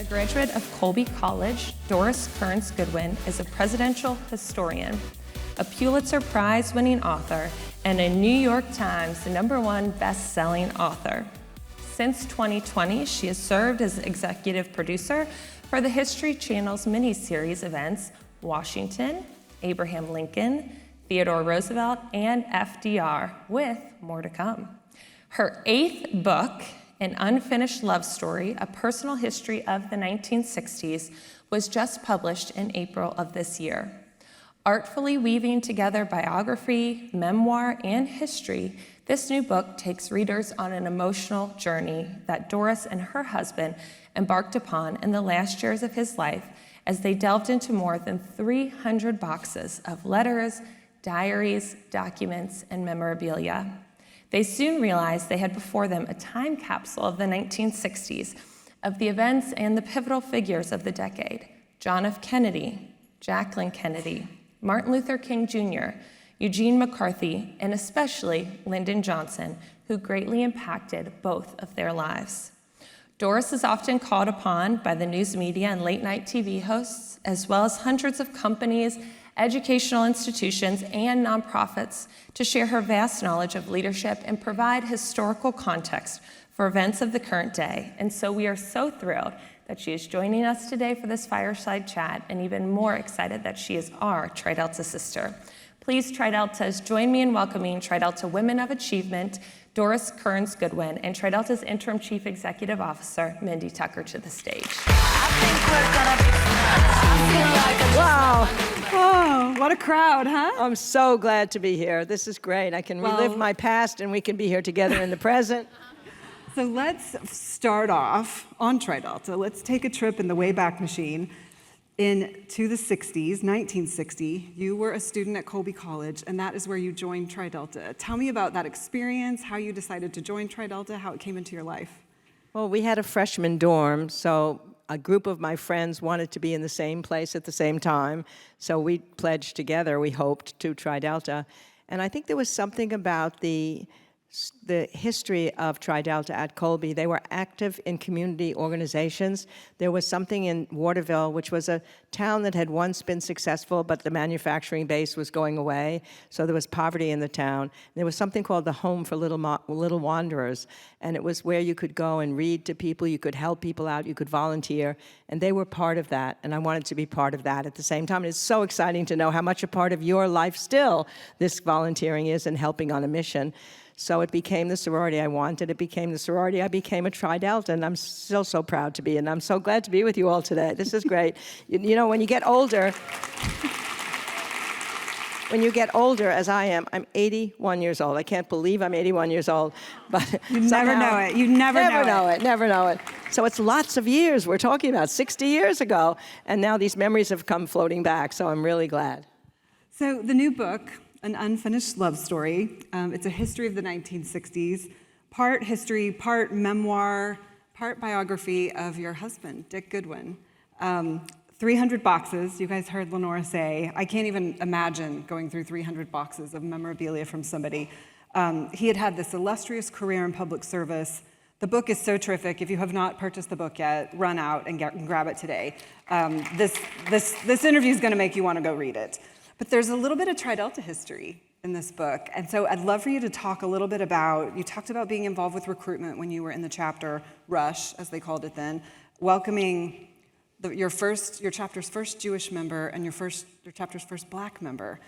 graduate of Colby College, Doris Kearns Goodwin is a presidential historian, a Pulitzer Prize-winning author, and a New York Times #1 best-selling author. Since 2020, she has served as executive producer for the History Channel's miniseries events Washington, Abraham Lincoln, Theodore Roosevelt, and FDR, with more to come. Her 8th book, An Unfinished Love Story, A Personal History of the 1960s, was just published in April of this year. Artfully weaving together biography, memoir, and history, this new book takes readers on an emotional journey that Doris and her husband embarked upon in the last years of his life as they delved into more than 300 boxes of letters, diaries, documents, and memorabilia. They soon realized they had before them a time capsule of the 1960s, of the events and the pivotal figures of the decade: John F. Kennedy, Jacqueline Kennedy, Martin Luther King Jr., Eugene McCarthy, and especially Lyndon Johnson, who greatly impacted both of their lives. Doris is often called upon by the news media and late-night TV hosts, as well as hundreds of companies, educational institutions, and nonprofits, to share her vast knowledge of leadership and provide historical context for events of the current day. And so we are so thrilled that she is joining us today for this fireside chat, and even more excited that she is our Tri Delta sister. Please, Tri Deltas, join me in welcoming Tri Delta Women of Achievement, Doris Kearns Goodwin, and Tri Delta's Interim Chief Executive Officer, Mindy Tucker, to the stage. Wow. Oh, what a crowd, huh? I'm so glad to be here. This is great. I can relive my past, and we can be here together in the present. So let's start off on Tri Delta. Let's take a trip in the Wayback Machine into the 60s, 1960. You were a student at Colby College, and that is where you joined Tri Delta. Tell me about that experience, how you decided to join Tri Delta, how it came into your life. Well, we had a freshman dorm, so a group of my friends wanted to be in the same place at the same time, so we pledged together, we hoped, to Tri Delta. And I think there was something about the history of Tri Delta at Colby. They were active in community organizations. There was something in Waterville, which was a town that had once been successful, but the manufacturing base was going away, so there was poverty in the town. There was something called the Home for Little Wanderers, and it was where you could go and read to people, you could help people out, you could volunteer, and they were part of that, and I wanted to be part of that at the same time. And it's so exciting to know how much a part of your life still this volunteering is and helping on a mission. So it became the sorority I wanted. It became the sorority. I became a Tri Delta, and I'm still so proud to be, and I'm so glad to be with you all today. This is great. You know, when you get older, as I am, I'm 81 years old. I can't believe I'm 81 years old, but you never know it. You never know it. So it's lots of years we're talking about, 60 years ago, and now these memories have come floating back, so I'm really glad. So the new book, An Unfinished Love Story. It's a history of the 1960s, part history, part memoir, part biography of your husband, Dick Goodwin. 300 boxes, you guys heard Lenora say. I can't even imagine going through 300 boxes of memorabilia from somebody. He had this illustrious career in public service. The book is so terrific. If you have not purchased the book yet, run out and grab it today. This interview is going to make you want to go read it. But there's a little bit of Tri Delta history in this book. And so I'd love for you to talk a little bit about, you talked about being involved with recruitment when you were in the chapter Rush, as they called it then, welcoming your chapter's first Jewish member and your chapter's first Black member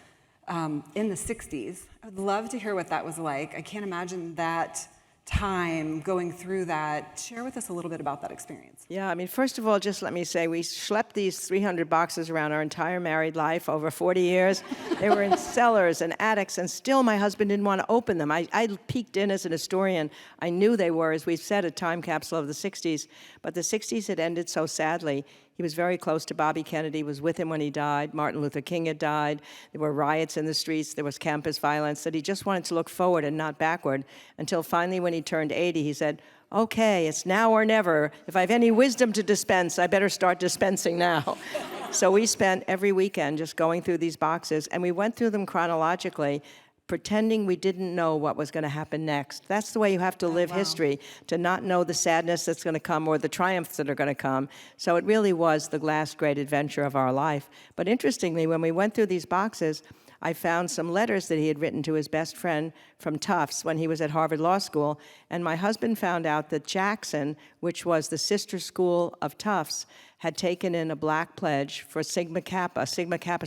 in the 60s. I'd love to hear what that was like. I can't imagine that time going through that. Share with us a little bit about that experience. Yeah, I mean, first of all, just let me say, we schlepped these 300 boxes around our entire married life over 40 years. They were in cellars and attics, and still my husband didn't want to open them. I peeked in as an historian. I knew they were, as we've said, a time capsule of the 60s, but the 60s had ended so sadly. He was very close to Bobby Kennedy, was with him when he died. Martin Luther King had died. There were riots in the streets. There was campus violence, that he just wanted to look forward and not backward, until finally when he turned 80, he said, okay, it's now or never. If I have any wisdom to dispense, I better start dispensing now. So we spent every weekend just going through these boxes, and we went through them chronologically, pretending we didn't know what was going to happen next. That's the way you have to live history, to not know the sadness that's going to come or the triumphs that are going to come. So it really was the last great adventure of our life. But interestingly, when we went through these boxes, I found some letters that he had written to his best friend from Tufts when he was at Harvard Law School. And my husband found out that Jackson, which was the sister school of Tufts, had taken in a black pledge for Sigma Kappa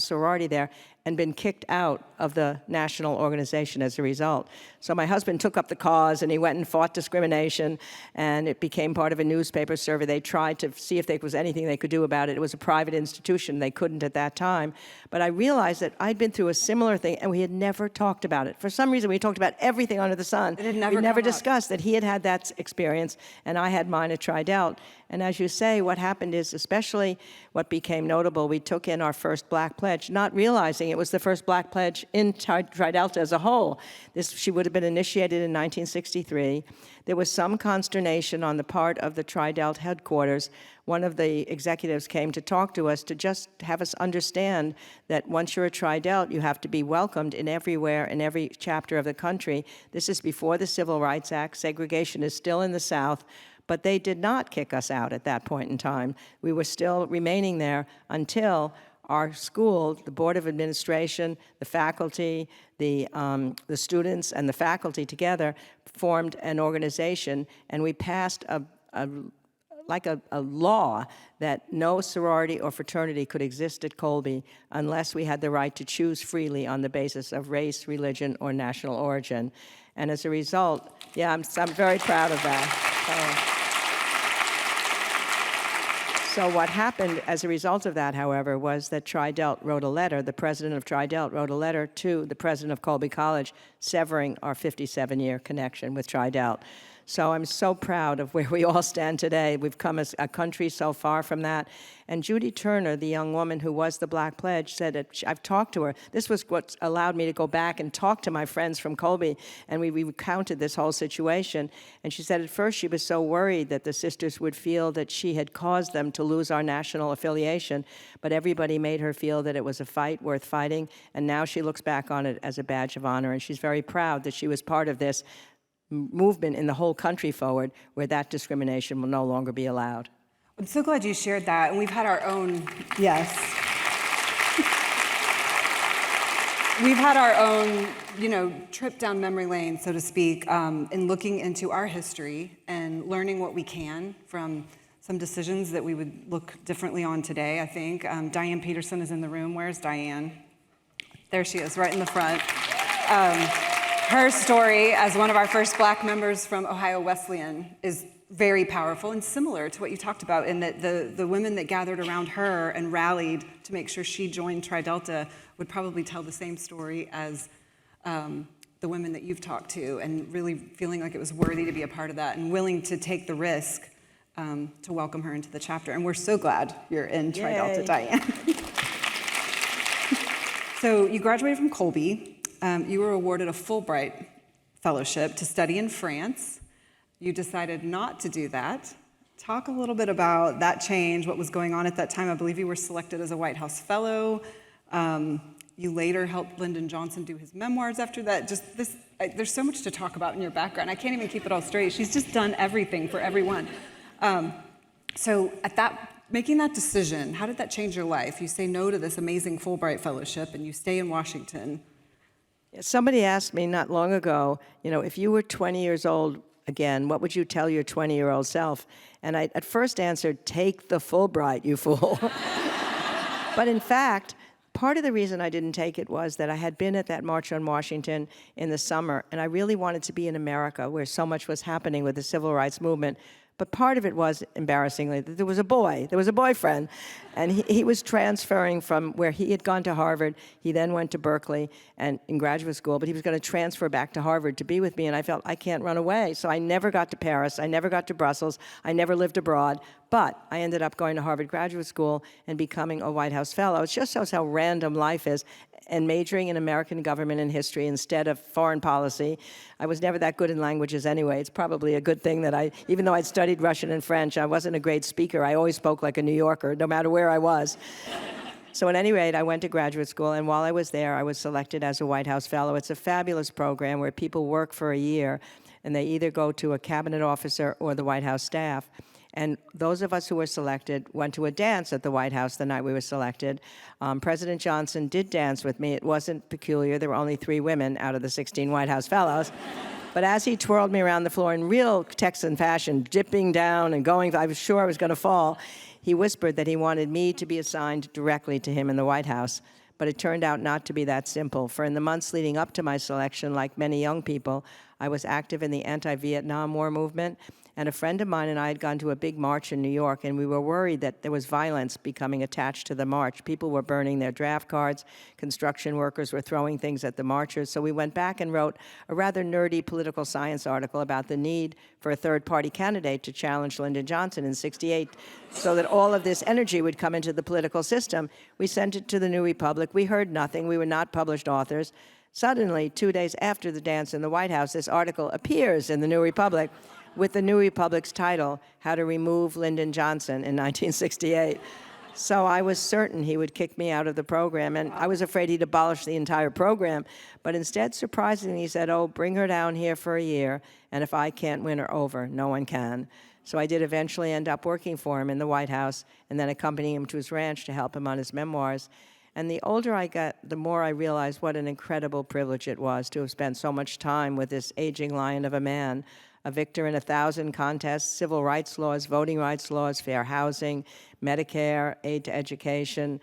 sorority there, and been kicked out of the national organization as a result. So my husband took up the cause, and he went and fought discrimination, and it became part of a newspaper survey. They tried to see if there was anything they could do about it. It was a private institution. They couldn't at that time. But I realized that I'd been through a similar thing, and we had never talked about it. For some reason, we talked about everything under the sun. It had never we never come up. discussed that he had had that experience, and I had mine at Tri-Delt. And as you say, what happened is, especially what became notable, we took in our first black pledge, not realizing it was the first black pledge in Tri-Delta as a whole. She would have been initiated in 1963. There was some consternation on the part of the Tri-Delt headquarters. One of the executives came to talk to us to just have us understand that once you're a Tri-Delt, you have to be welcomed in everywhere, in every chapter of the country. This is before the Civil Rights Act. Segregation is still in the South. But they did not kick us out at that point in time. We were still remaining there until our school, the Board of Administration, the faculty, the students, and the faculty together formed an organization, and we passed a law that no sorority or fraternity could exist at Colby unless we had the right to choose freely on the basis of race, religion, or national origin. And as a result, yeah, I'm very proud of that. So what happened as a result of that, however, was that Tri-Delt wrote a letter, the president of Tri-Delt wrote a letter to the president of Colby College, severing our 57-year connection with Tri-Delt. So I'm so proud of where we all stand today. We've come as a country so far from that. And Judy Turner, the young woman who was the Black Pledge, said that I've talked to her. This was what allowed me to go back and talk to my friends from Colby, and we recounted this whole situation. And she said at first she was so worried that the sisters would feel that she had caused them to lose our national affiliation, but everybody made her feel that it was a fight worth fighting, and now she looks back on it as a badge of honor, and she's very proud that she was part of this movement in the whole country forward where that discrimination will no longer be allowed. I'm so glad you shared that, and we've had our own, yes. We've had our own, trip down memory lane, so to speak, in looking into our history and learning what we can from some decisions that we would look differently on today, I think. Diane Peterson is in the room. Where's Diane? There she is, right in the front. Her story as one of our first Black members from Ohio Wesleyan is very powerful and similar to what you talked about, in that the women that gathered around her and rallied to make sure she joined Tri-Delta would probably tell the same story as the women that you've talked to, and really feeling like it was worthy to be a part of that and willing to take the risk to welcome her into the chapter. And we're so glad you're in Tri-Delta, Diane. So you graduated from Colby. You were awarded a Fulbright fellowship to study in France. You decided not to do that. Talk a little bit about that change, what was going on at that time. I believe you were selected as a White House Fellow. You later helped Lyndon Johnson do his memoirs after that. There's so much to talk about in your background. I can't even keep it all straight. She's just done everything for everyone. So making that decision, how did that change your life? You say no to this amazing Fulbright fellowship and you stay in Washington. Somebody asked me not long ago, if you were 20 years old again, what would you tell your 20-year-old self? And I at first answered, take the Fulbright, you fool. But in fact, part of the reason I didn't take it was that I had been at that March on Washington in the summer, and I really wanted to be in America where so much was happening with the civil rights movement. But part of it was, embarrassingly, that there was a boyfriend, and he was transferring from where he had gone to Harvard. He then went to Berkeley and in graduate school, but he was going to transfer back to Harvard to be with me, and I felt I can't run away. So I never got to Paris, I never got to Brussels, I never lived abroad, but I ended up going to Harvard Graduate School and becoming a White House Fellow. It just shows how random life is, and majoring in American government and history instead of foreign policy. I was never that good in languages anyway. It's probably a good thing that even though I'd studied Russian and French, I wasn't a great speaker. I always spoke like a New Yorker, no matter where I was. So at any rate, I went to graduate school, and while I was there, I was selected as a White House Fellow. It's a fabulous program where people work for a year, and they either go to a cabinet officer or the White House staff. And those of us who were selected went to a dance at the White House the night we were selected. President Johnson did dance with me. It wasn't peculiar. There were only 3 women out of the 16 White House Fellows. But as he twirled me around the floor in real Texan fashion, dipping down and going, I was sure I was going to fall, he whispered that he wanted me to be assigned directly to him in the White House. But it turned out not to be that simple. For in the months leading up to my selection, like many young people, I was active in the anti-Vietnam War movement. And a friend of mine and I had gone to a big march in New York, and we were worried that there was violence becoming attached to the march. People were burning their draft cards. Construction workers were throwing things at the marchers. So we went back and wrote a rather nerdy political science article about the need for a third-party candidate to challenge Lyndon Johnson in '68 so that all of this energy would come into the political system. We sent it to the New Republic. We heard nothing. We were not published authors. Suddenly, 2 days after the dance in the White House, this article appears in the New Republic with the New Republic's title, How to Remove Lyndon Johnson in 1968. So I was certain he would kick me out of the program, and I was afraid he'd abolish the entire program. But instead, surprisingly, he said, oh, bring her down here for a year, and if I can't win her over, no one can. So I did eventually end up working for him in the White House, and then accompanying him to his ranch to help him on his memoirs. And the older I got, the more I realized what an incredible privilege it was to have spent so much time with this aging lion of a man, a victor in 1,000 contests, civil rights laws, voting rights laws, fair housing, Medicare, aid to education,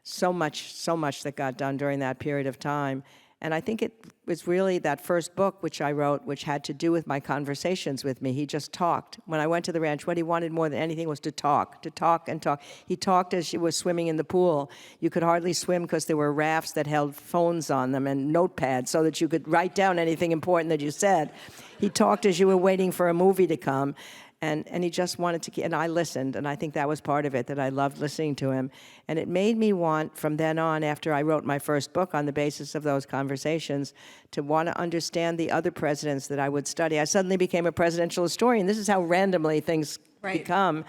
so much that got done during that period of time. And I think it was really that first book which I wrote, which had to do with my conversations with me. He just talked. When I went to the ranch, what he wanted more than anything was to talk and talk. He talked as you were swimming in the pool. You could hardly swim because there were rafts that held phones on them and notepads so that you could write down anything important that you said. He talked as you were waiting for a movie to come. And he just wanted to, and I listened, and I think that was part of it, that I loved listening to him. And it made me want, from then on, after I wrote my first book on the basis of those conversations, to want to understand the other presidents that I would study. I suddenly became a presidential historian. This is how randomly things become,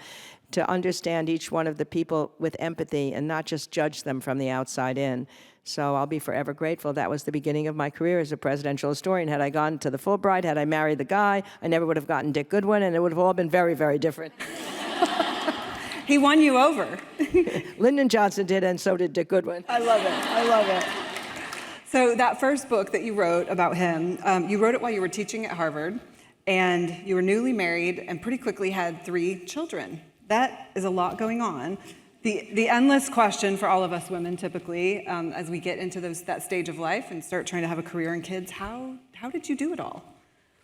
to understand each one of the people with empathy and not just judge them from the outside in. So I'll be forever grateful. That was the beginning of my career as a presidential historian. Had I gone to the Fulbright, had I married the guy, I never would have gotten Dick Goodwin, and it would have all been very, very different. He won you over. Lyndon Johnson did, and so did Dick Goodwin. I love it. I love it. So that first book that you wrote about him, you wrote it while you were teaching at Harvard, and you were newly married and pretty quickly had 3 children. That is a lot going on. The endless question for all of us women, typically, as we get into that stage of life and start trying to have a career and kids, how did you do it all?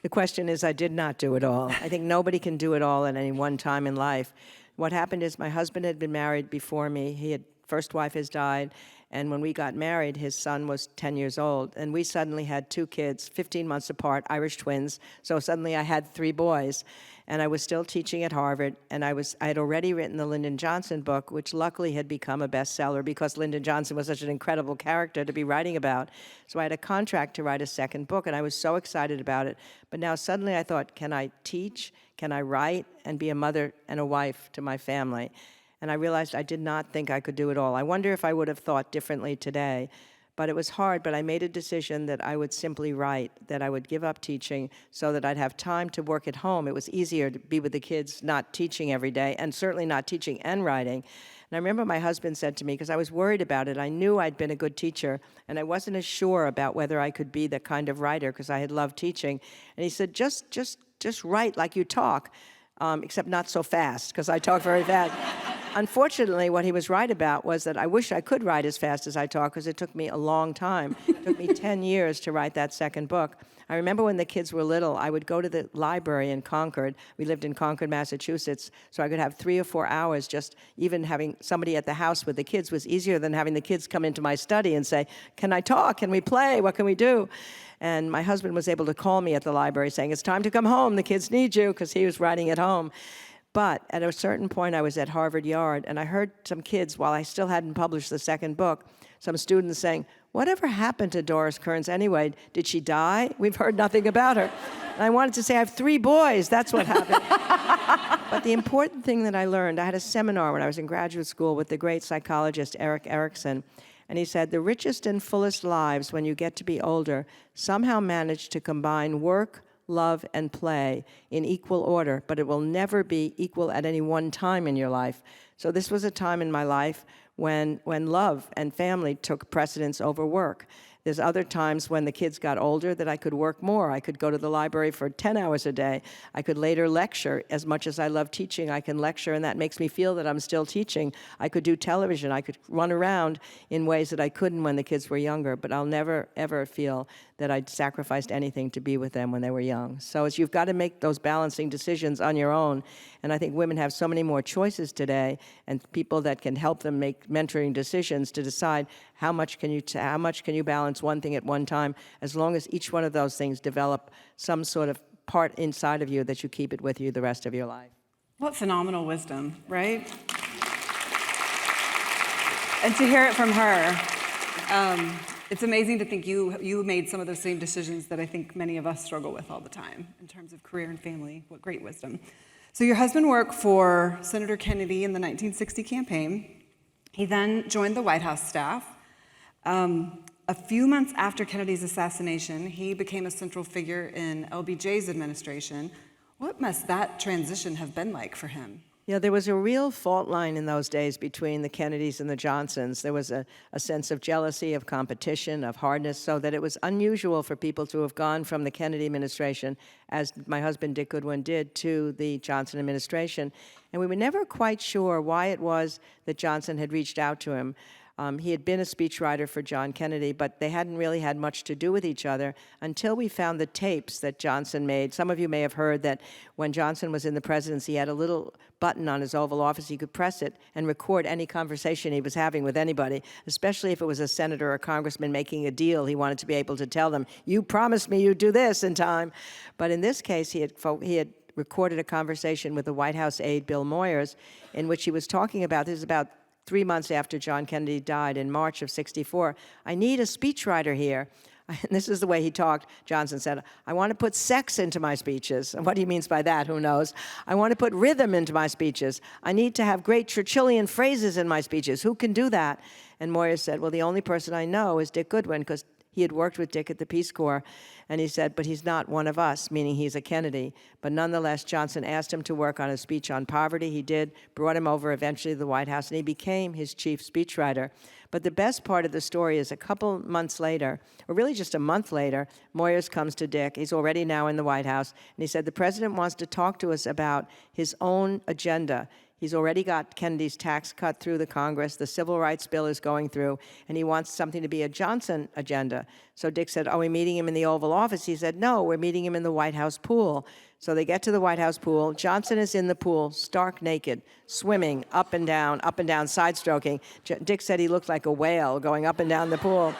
The question is, I did not do it all. I think nobody can do it all at any one time in life. What happened is my husband had been married before me. First wife has died, and when we got married, his son was 10 years old, and we suddenly had 2 kids, 15 months apart, Irish twins, so suddenly I had 3 boys. And I was still teaching at Harvard, and I had already written the Lyndon Johnson book, which luckily had become a bestseller because Lyndon Johnson was such an incredible character to be writing about. So I had a contract to write a second book, and I was so excited about it. But now suddenly I thought, can I teach, can I write, and be a mother and a wife to my family? And I realized I did not think I could do it all. I wonder if I would have thought differently today. But it was hard, but I made a decision that I would simply write, that I would give up teaching so that I'd have time to work at home. It was easier to be with the kids, not teaching every day, and certainly not teaching and writing. And I remember my husband said to me, because I was worried about it, I knew I'd been a good teacher, and I wasn't as sure about whether I could be the kind of writer, because I had loved teaching. And he said, just write like you talk, except not so fast, because I talk very fast. Unfortunately, what he was right about was that I wish I could write as fast as I talk, because it took me a long time. It took me 10 years to write that second book. I remember when the kids were little, I would go to the library in Concord. We lived in Concord, Massachusetts, so I could have 3 or 4 hours. Just even having somebody at the house with the kids was easier than having the kids come into my study and say, can I talk? Can we play? What can we do? And my husband was able to call me at the library saying, it's time to come home. The kids need you, because he was writing at home. But at a certain point, I was at Harvard Yard, and I heard some kids, while I still hadn't published the second book, some students saying, whatever happened to Doris Kearns anyway? Did she die? We've heard nothing about her. And I wanted to say, I have 3 boys. That's what happened. But the important thing that I learned, I had a seminar when I was in graduate school with the great psychologist Erik Erikson, and he said, the richest and fullest lives when you get to be older somehow manage to combine work, love, and play in equal order, but it will never be equal at any one time in your life. So this was a time in my life when love and family took precedence over work. There's other times when the kids got older that I could work more. I could go to the library for 10 hours a day. I could later lecture. As much as I love teaching, I can lecture, and that makes me feel that I'm still teaching. I could do television. I could run around in ways that I couldn't when the kids were younger, but I'll never, ever feel that I'd sacrificed anything to be with them when they were young. So you've got to make those balancing decisions on your own, and I think women have so many more choices today, and people that can help them make mentoring decisions to decide how much can you balance one thing at one time, as long as each one of those things develop some sort of part inside of you that you keep it with you the rest of your life. What phenomenal wisdom, right? And to hear it from her, it's amazing to think you made some of those same decisions that I think many of us struggle with all the time in terms of career and family. What great wisdom. So your husband worked for Senator Kennedy in the 1960 campaign. He then joined the White House staff. A few months after Kennedy's assassination, he became a central figure in LBJ's administration. What must that transition have been like for him? Yeah, there was a real fault line in those days between the Kennedys and the Johnsons. There was a sense of jealousy, of competition, of hardness, so that it was unusual for people to have gone from the Kennedy administration, as my husband Dick Goodwin did, to the Johnson administration. And we were never quite sure why it was that Johnson had reached out to him. He had been a speechwriter for John Kennedy, but they hadn't really had much to do with each other until we found the tapes that Johnson made. Some of you may have heard that when Johnson was in the presidency, he had a little button on his Oval Office. He could press it and record any conversation he was having with anybody, especially if it was a senator or a congressman making a deal. He wanted to be able to tell them, you promised me you'd do this in time. But in this case, he had recorded a conversation with the White House aide, Bill Moyers, in which he was talking about, this is about 3 months after John Kennedy died in March of '64, I need a speechwriter here. And this is the way he talked. Johnson said, I want to put sex into my speeches. And what he means by that, who knows? I want to put rhythm into my speeches. I need to have great Churchillian phrases in my speeches. Who can do that? And Moyers said, well, the only person I know is Dick Goodwin, because he had worked with Dick at the Peace Corps. And he said, but he's not one of us, meaning he's a Kennedy. But nonetheless, Johnson asked him to work on a speech on poverty. He did, brought him over eventually to the White House, and he became his chief speechwriter. But the best part of the story is a couple months later, or really just a month later, Moyers comes to Dick. He's already now in the White House. And he said, the president wants to talk to us about his own agenda. He's already got Kennedy's tax cut through the Congress. The civil rights bill is going through, and he wants something to be a Johnson agenda. So Dick said, are we meeting him in the Oval Office? He said, no, we're meeting him in the White House pool. So they get to the White House pool. Johnson is in the pool, stark naked, swimming up and down, side stroking. Dick said he looked like a whale going up and down the pool.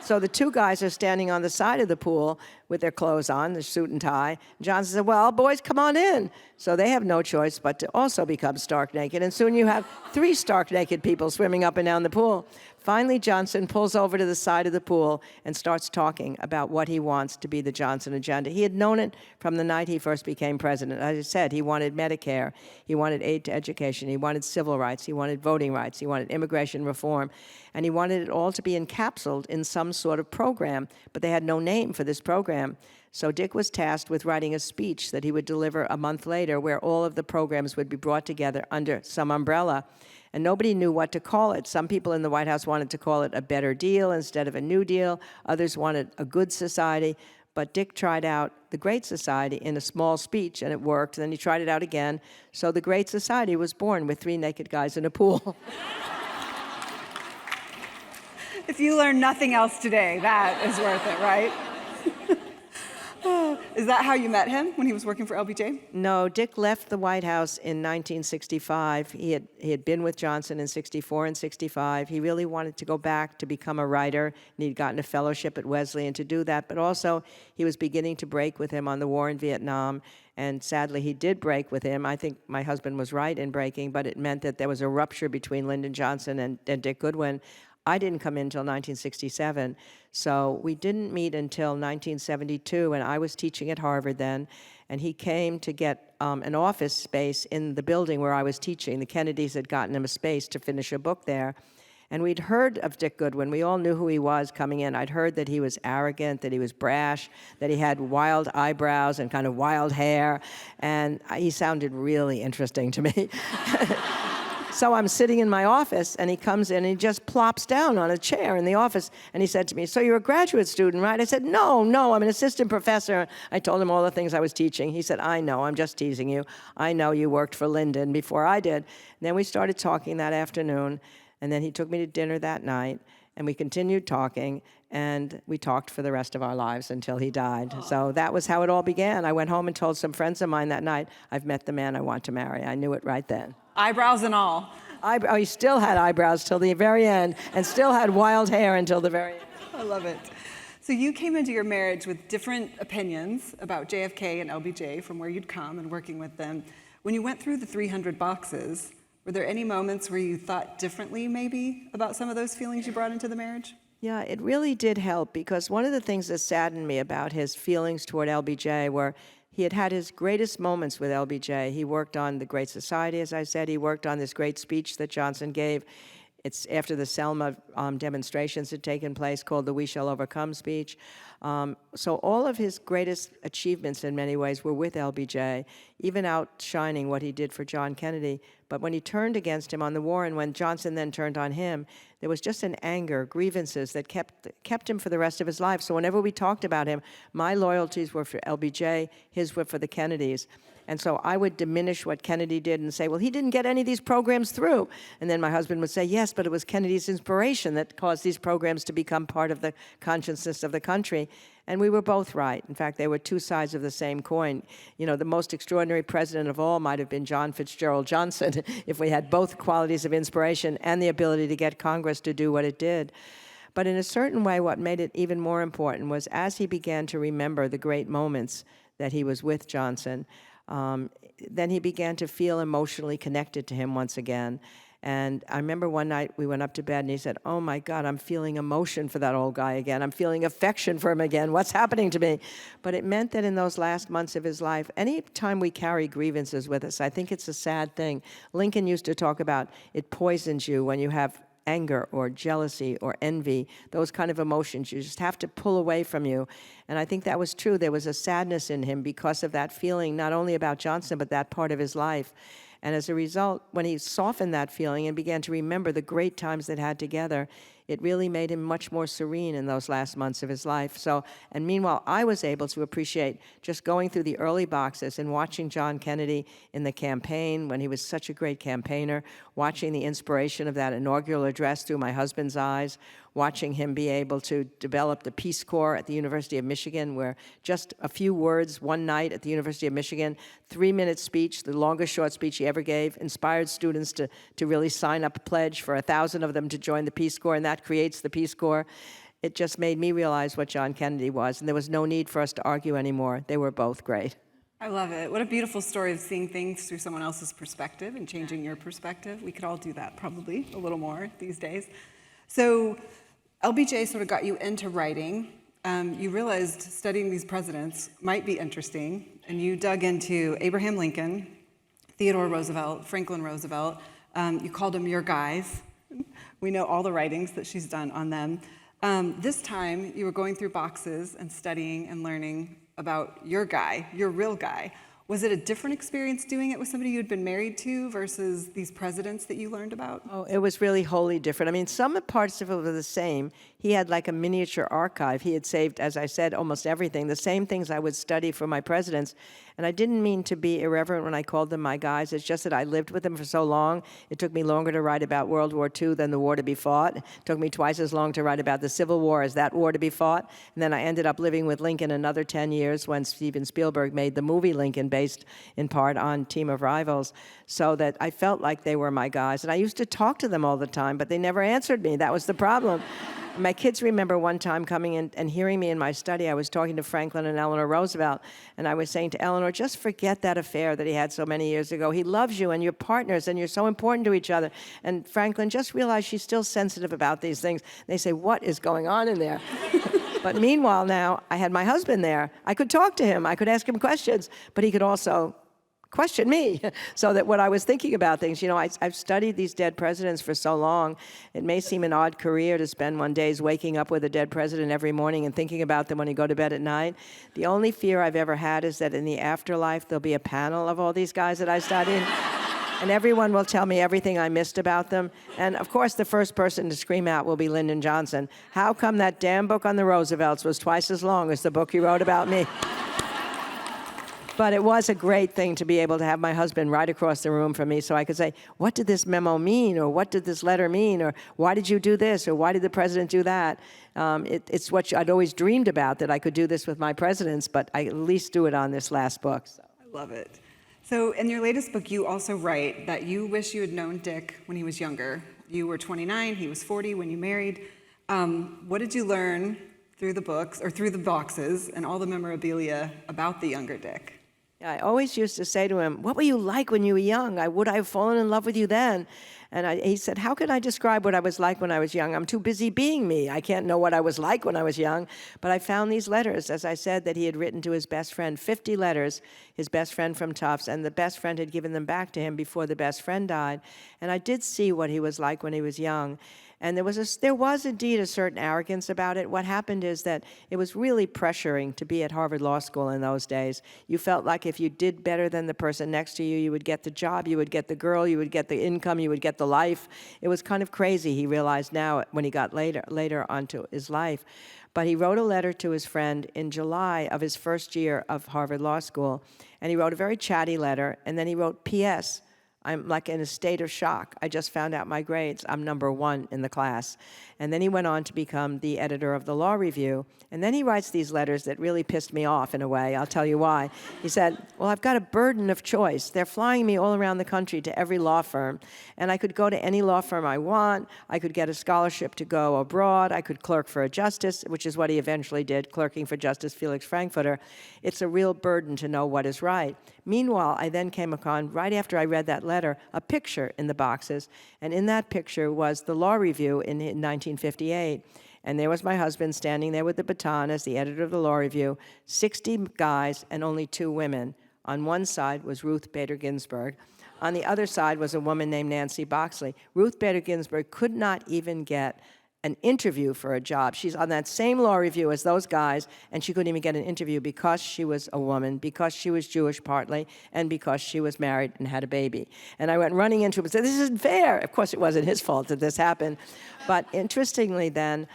So the two guys are standing on the side of the pool with their clothes on, their suit and tie. Johnson said, well, boys, come on in. So they have no choice but to also become stark naked. And soon you have 3 stark naked people swimming up and down the pool. Finally, Johnson pulls over to the side of the pool and starts talking about what he wants to be the Johnson agenda. He had known it from the night he first became president. As I said, he wanted Medicare. He wanted aid to education. He wanted civil rights. He wanted voting rights. He wanted immigration reform. And he wanted it all to be encapsulated in some sort of program, but they had no name for this program. So Dick was tasked with writing a speech that he would deliver a month later where all of the programs would be brought together under some umbrella. And nobody knew what to call it. Some people in the White House wanted to call it a better deal instead of a new deal. Others wanted a good society. But Dick tried out the Great Society in a small speech, and it worked. And then he tried it out again. So the Great Society was born with 3 naked guys in a pool. If you learn nothing else today, that is worth it, right? Is that how you met him, when he was working for LBJ? No, Dick left the White House in 1965. He had been with Johnson in 64 and 65. He really wanted to go back to become a writer, and he'd gotten a fellowship at Wesleyan to do that. But also, he was beginning to break with him on the war in Vietnam. And sadly, he did break with him. I think my husband was right in breaking, but it meant that there was a rupture between Lyndon Johnson and Dick Goodwin. I didn't come in until 1967, so we didn't meet until 1972, and I was teaching at Harvard then, and he came to get an office space in the building where I was teaching. The Kennedys had gotten him a space to finish a book there. And we'd heard of Dick Goodwin. We all knew who he was coming in. I'd heard that he was arrogant, that he was brash, that he had wild eyebrows and kind of wild hair, and he sounded really interesting to me. So I'm sitting in my office, and he comes in, and he just plops down on a chair in the office, and he said to me, "So you're a graduate student, right?" I said, No, I'm an assistant professor. I told him all the things I was teaching. He said, "I know, I'm just teasing you. I know you worked for Linden before I did." And then we started talking that afternoon, and then he took me to dinner that night, and we continued talking, and we talked for the rest of our lives until he died. So that was how it all began. I went home and told some friends of mine that night, "I've met the man I want to marry." I knew it right then. Eyebrows and all. He still had eyebrows till the very end, and still had wild hair until the very end. I love it. So you came into your marriage with different opinions about JFK and LBJ from where you'd come and working with them. When you went through the 300 boxes, were there any moments where you thought differently, maybe, about some of those feelings you brought into the marriage? Yeah, it really did help, because one of the things that saddened me about his feelings toward LBJ were he had had his greatest moments with LBJ. He worked on the Great Society, as I said. He worked on this great speech that Johnson gave. It's after the Selma demonstrations had taken place, called the We Shall Overcome speech. So all of his greatest achievements in many ways were with LBJ, even outshining what he did for John Kennedy. But when he turned against him on the war, and when Johnson then turned on him, there was just an anger, grievances that kept him for the rest of his life. So whenever we talked about him, my loyalties were for LBJ, his were for the Kennedys. And so I would diminish what Kennedy did and say, "Well, he didn't get any of these programs through." And then my husband would say, "Yes, but it was Kennedy's inspiration that caused these programs to become part of the consciousness of the country." And we were both right. In fact, they were two sides of the same coin. You know, the most extraordinary president of all might have been John Fitzgerald Johnson if we had both qualities of inspiration and the ability to get Congress to do what it did. But in a certain way, what made it even more important was as he began to remember the great moments that he was with Johnson, then he began to feel emotionally connected to him once again. And I remember one night we went up to bed and he said, "Oh my God, I'm feeling emotion for that old guy again. I'm feeling affection for him again. What's happening to me?" But it meant that in those last months of his life, any time we carry grievances with us, I think it's a sad thing. Lincoln used to talk about it poisons you when you have anger or jealousy or envy, those kind of emotions. You just have to pull away from you. And I think that was true. There was a sadness in him because of that feeling, not only about Johnson, but that part of his life. And as a result, when he softened that feeling and began to remember the great times they had together, it really made him much more serene in those last months of his life. So, and meanwhile, I was able to appreciate just going through the early boxes and watching John Kennedy in the campaign when he was such a great campaigner, watching the inspiration of that inaugural address through my husband's eyes, watching him be able to develop the Peace Corps at the University of Michigan, where just a few words one night at the University of Michigan, 3-minute speech, the longest short speech he ever gave, inspired students to really sign up a pledge for 1,000 of them to join the Peace Corps, and that creates the Peace Corps. It just made me realize what John Kennedy was, and there was no need for us to argue anymore. They were both great. I love it. What a beautiful story of seeing things through someone else's perspective and changing your perspective. We could all do that probably a little more these days. So LBJ sort of got you into writing. You realized studying these presidents might be interesting, and you dug into Abraham Lincoln, Theodore Roosevelt, Franklin Roosevelt. You called them your guys. We know all the writings that she's done on them. This time, you were going through boxes and studying and learning about your guy, your real guy. Was it a different experience doing it with somebody you had been married to versus these presidents that you learned about? Oh, it was really wholly different. I mean, some parts of it were the same. He had like a miniature archive. He had saved, as I said, almost everything, the same things I would study for my presidents. And I didn't mean to be irreverent when I called them my guys. It's just that I lived with them for so long. It took me longer to write about World War II than the war to be fought. It took me twice as long to write about the Civil War as that war to be fought. And then I ended up living with Lincoln another 10 years when Steven Spielberg made the movie Lincoln, based in part on Team of Rivals, so that I felt like they were my guys. And I used to talk to them all the time, but they never answered me. That was the problem. My kids remember one time coming in and hearing me in my study. I was talking to Franklin and Eleanor Roosevelt, and I was saying to Eleanor, just forget that affair that he had so many years ago. He loves you, and you're partners, and you're so important to each other. And Franklin, just realize she's still sensitive about these things. They say, what is going on in there? But meanwhile now, I had my husband there. I could talk to him. I could ask him questions, but he could also question me, so that what I was thinking about things, you know, I've studied these dead presidents for so long. It may seem an odd career to spend one days waking up with a dead president every morning and thinking about them when you go to bed at night. The only fear I've ever had is that in the afterlife, there'll be a panel of all these guys that I studied, and everyone will tell me everything I missed about them. And of course, the first person to scream out will be Lyndon Johnson. How come that damn book on the Roosevelts was twice as long as the book you wrote about me? But it was a great thing to be able to have my husband right across the room from me so I could say, what did this memo mean? Or what did this letter mean? Or why did you do this? Or why did the president do that? It's what I'd always dreamed about, that I could do this with my presidents, but I at least do it on this last book. So. I love it. So in your latest book, you also write that you wish you had known Dick when he was younger. You were 29, he was 40 when you married. What did you learn through the books, or through the boxes, and all the memorabilia about the younger Dick? I always used to say to him, what were you like when you were young? Would I have fallen in love with you then? And he said, how can I describe what I was like when I was young? I'm too busy being me. I can't know what I was like when I was young. But I found these letters, as I said, that he had written to his best friend, 50 letters, his best friend from Tufts, and the best friend had given them back to him before the best friend died. And I did see what he was like when he was young. And there was indeed a certain arrogance about it. What happened is that it was really pressuring to be at Harvard Law School in those days. You felt like if you did better than the person next to you, you would get the job, you would get the girl, you would get the income, you would get the life. It was kind of crazy, he realized now when he got later onto his life. But he wrote a letter to his friend in July of his first year of Harvard Law School, and he wrote a very chatty letter, and then he wrote, P.S., I'm like in a state of shock. I just found out my grades. I'm number 1 in the class. And then he went on to become the editor of the Law Review. And then he writes these letters that really pissed me off in a way. I'll tell you why. He said, well, I've got a burden of choice. They're flying me all around the country to every law firm. And I could go to any law firm I want. I could get a scholarship to go abroad. I could clerk for a justice, which is what he eventually did, clerking for Justice Felix Frankfurter. It's a real burden to know what is right. Meanwhile, I then came upon, right after I read that letter, a picture in the boxes. And in that picture was the Law Review in 1958. And there was my husband standing there with the baton as the editor of the Law Review, 60 guys and only 2 women. On one side was Ruth Bader Ginsburg. On the other side was a woman named Nancy Boxley. Ruth Bader Ginsburg could not even get an interview for a job. She's on that same Law Review as those guys, and she couldn't even get an interview because she was a woman, because she was Jewish partly, and because she was married and had a baby. And I went running into him and said, this isn't fair. Of course, it wasn't his fault that this happened. But interestingly then,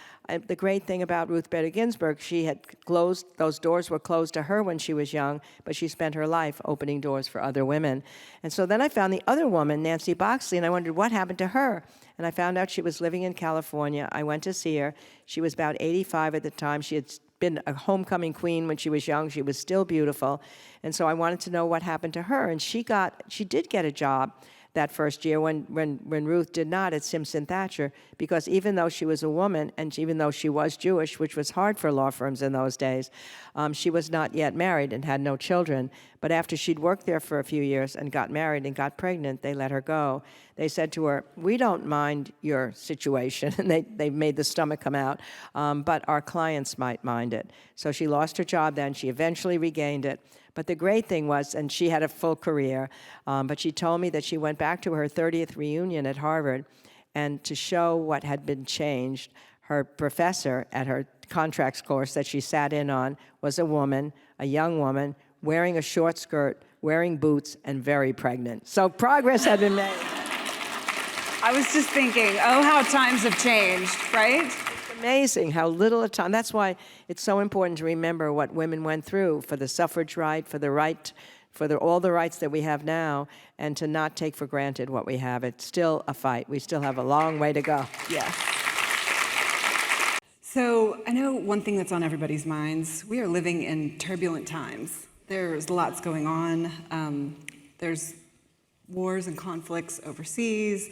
the great thing about Ruth Bader Ginsburg, she had closed, those doors were closed to her when she was young, but she spent her life opening doors for other women. And so then I found the other woman, Nancy Boxley, and I wondered what happened to her. And I found out she was living in California. I went to see her. She was about 85 at the time. She had been a homecoming queen when she was young. She was still beautiful. And so I wanted to know what happened to her. And she did get a job that first year when Ruth did not at Simpson Thacher, because even though she was a woman and even though she was Jewish, which was hard for law firms in those days, she was not yet married and had no children. But after she'd worked there for a few years and got married and got pregnant, they let her go. They said to her, we don't mind your situation, and they made the stomach come out, but our clients might mind it. So she lost her job then. She eventually regained it. But the great thing was, and she had a full career, but she told me that she went back to her 30th reunion at Harvard, and to show what had been changed, her professor at her contracts course that she sat in on was a woman, a young woman, wearing a short skirt, wearing boots, and very pregnant. So progress had been made. I was just thinking, oh, how times have changed, right? Amazing how little a time. That's why it's so important to remember what women went through for the suffrage right, for the right, for all the rights that we have now, and to not take for granted what we have. It's still a fight. We still have a long way to go. Yes. So I know one thing that's on everybody's minds. We are living in turbulent times. There's lots going on. There's wars and conflicts overseas.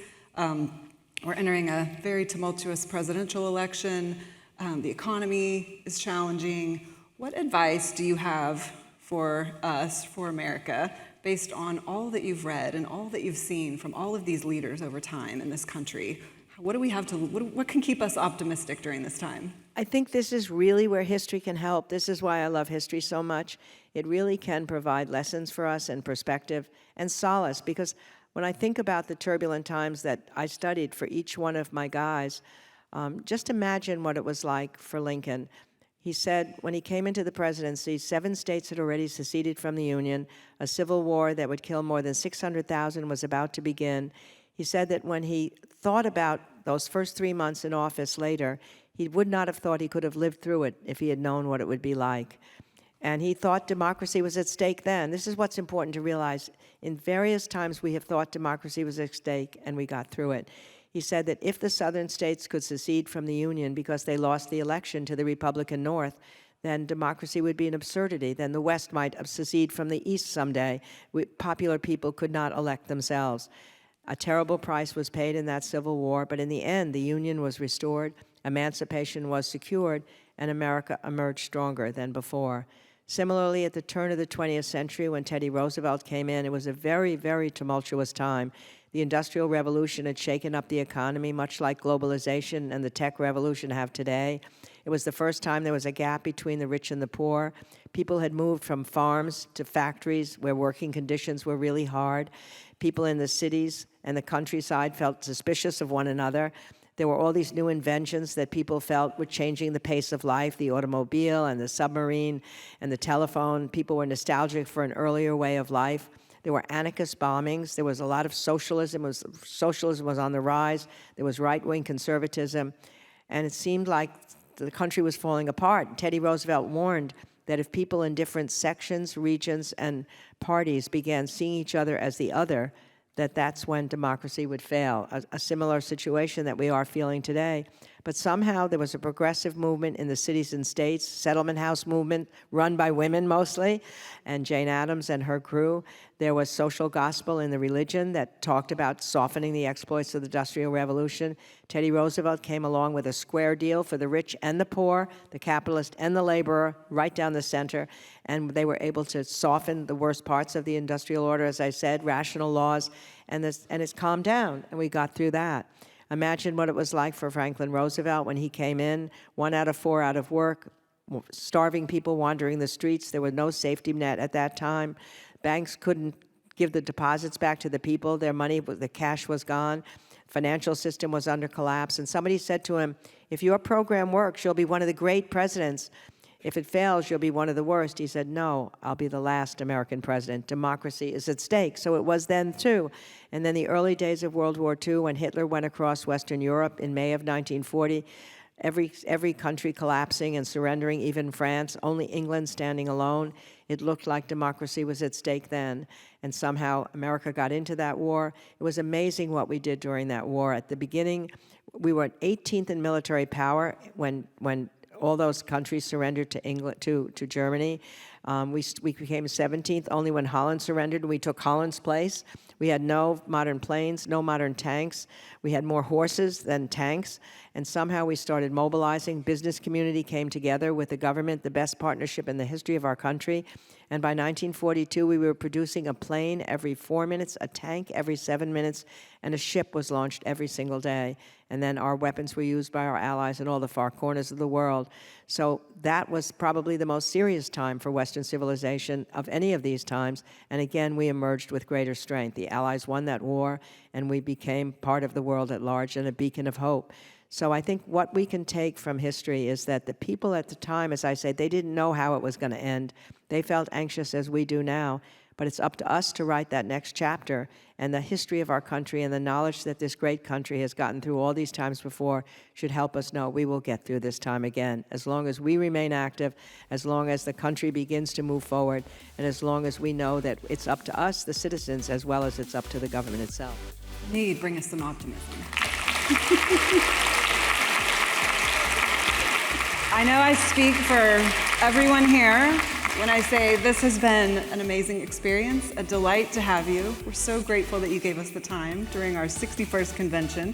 We're entering a very tumultuous presidential election. The economy is challenging. What advice do you have for us, for America, based on all that you've read and all that you've seen from all of these leaders over time in this country? What do we have to, what can keep us optimistic during this time? I think this is really where history can help. This is why I love history so much. It really can provide lessons for us and perspective and solace, because when I think about the turbulent times that I studied for each one of my guys, just imagine what it was like for Lincoln. He said when he came into the presidency, 7 states had already seceded from the Union. A civil war that would kill more than 600,000 was about to begin. He said that when he thought about those first 3 months in office later, he would not have thought he could have lived through it if he had known what it would be like. And he thought democracy was at stake then. This is what's important to realize. In various times we have thought democracy was at stake, and we got through it. He said that if the southern states could secede from the Union because they lost the election to the Republican North, then democracy would be an absurdity. Then the West might secede from the East someday. Popular people could not elect themselves. A terrible price was paid in that Civil War, but in the end, the Union was restored, emancipation was secured, and America emerged stronger than before. Similarly, at the turn of the 20th century, when Teddy Roosevelt came in, it was a very, very tumultuous time. The Industrial Revolution had shaken up the economy, much like globalization and the tech revolution have today. It was the first time there was a gap between the rich and the poor. People had moved from farms to factories where working conditions were really hard. People in the cities and the countryside felt suspicious of one another. There were all these new inventions that people felt were changing the pace of life, the automobile and the submarine and the telephone. People were nostalgic for an earlier way of life. There were anarchist bombings. There was a lot of socialism. Socialism was on the rise. There was right-wing conservatism. And it seemed like the country was falling apart. Teddy Roosevelt warned that if people in different sections, regions, and parties began seeing each other as the other, that's when democracy would fail, a similar situation that we are feeling today. But somehow there was a progressive movement in the cities and states, settlement house movement run by women mostly, and Jane Addams and her crew. There was social gospel in the religion that talked about softening the exploits of the Industrial Revolution. Teddy Roosevelt came along with a square deal for the rich and the poor, the capitalist and the laborer, right down the center, and they were able to soften the worst parts of the industrial order, as I said, rational laws, and it's calmed down, and we got through that. Imagine what it was like for Franklin Roosevelt when he came in, 1 out of 4 out of work, starving people wandering the streets. There was no safety net at that time. Banks couldn't give the deposits back to the people. Their money, the cash was gone. Financial system was under collapse. And somebody said to him, if your program works, you'll be one of the great presidents. If it fails, you'll be one of the worst. He said, no, I'll be the last American president. Democracy is at stake. So it was then, too. And then the early days of World War II, when Hitler went across Western Europe in May of 1940, every country collapsing and surrendering, even France, only England standing alone. It looked like democracy was at stake then. And somehow America got into that war. It was amazing what we did during that war. At the beginning, we were 18th in military power when all those countries surrendered to England, to Germany. We became 17th only when Holland surrendered, and we took Holland's place. We had no modern planes, no modern tanks. We had more horses than tanks, and somehow we started mobilizing. Business community came together with the government, the best partnership in the history of our country. And by 1942, we were producing a plane every 4 minutes, a tank every 7 minutes, and a ship was launched every single day. And then our weapons were used by our allies in all the far corners of the world. So that was probably the most serious time for Western civilization of any of these times. And again, we emerged with greater strength. The Allies won that war, and we became part of the world at large and a beacon of hope. So I think what we can take from history is that the people at the time, as I say, they didn't know how it was going to end. They felt anxious as we do now. But it's up to us to write that next chapter, and the history of our country and the knowledge that this great country has gotten through all these times before should help us know we will get through this time again, as long as we remain active, as long as the country begins to move forward, and as long as we know that it's up to us, the citizens, as well as it's up to the government itself. Need bring us some optimism. I know I speak for everyone here when I say this has been an amazing experience, a delight to have you. We're so grateful that you gave us the time during our 61st convention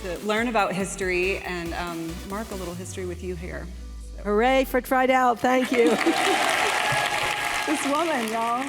to learn about history and mark a little history with you here. Hooray for Tridel, thank you. This woman, y'all.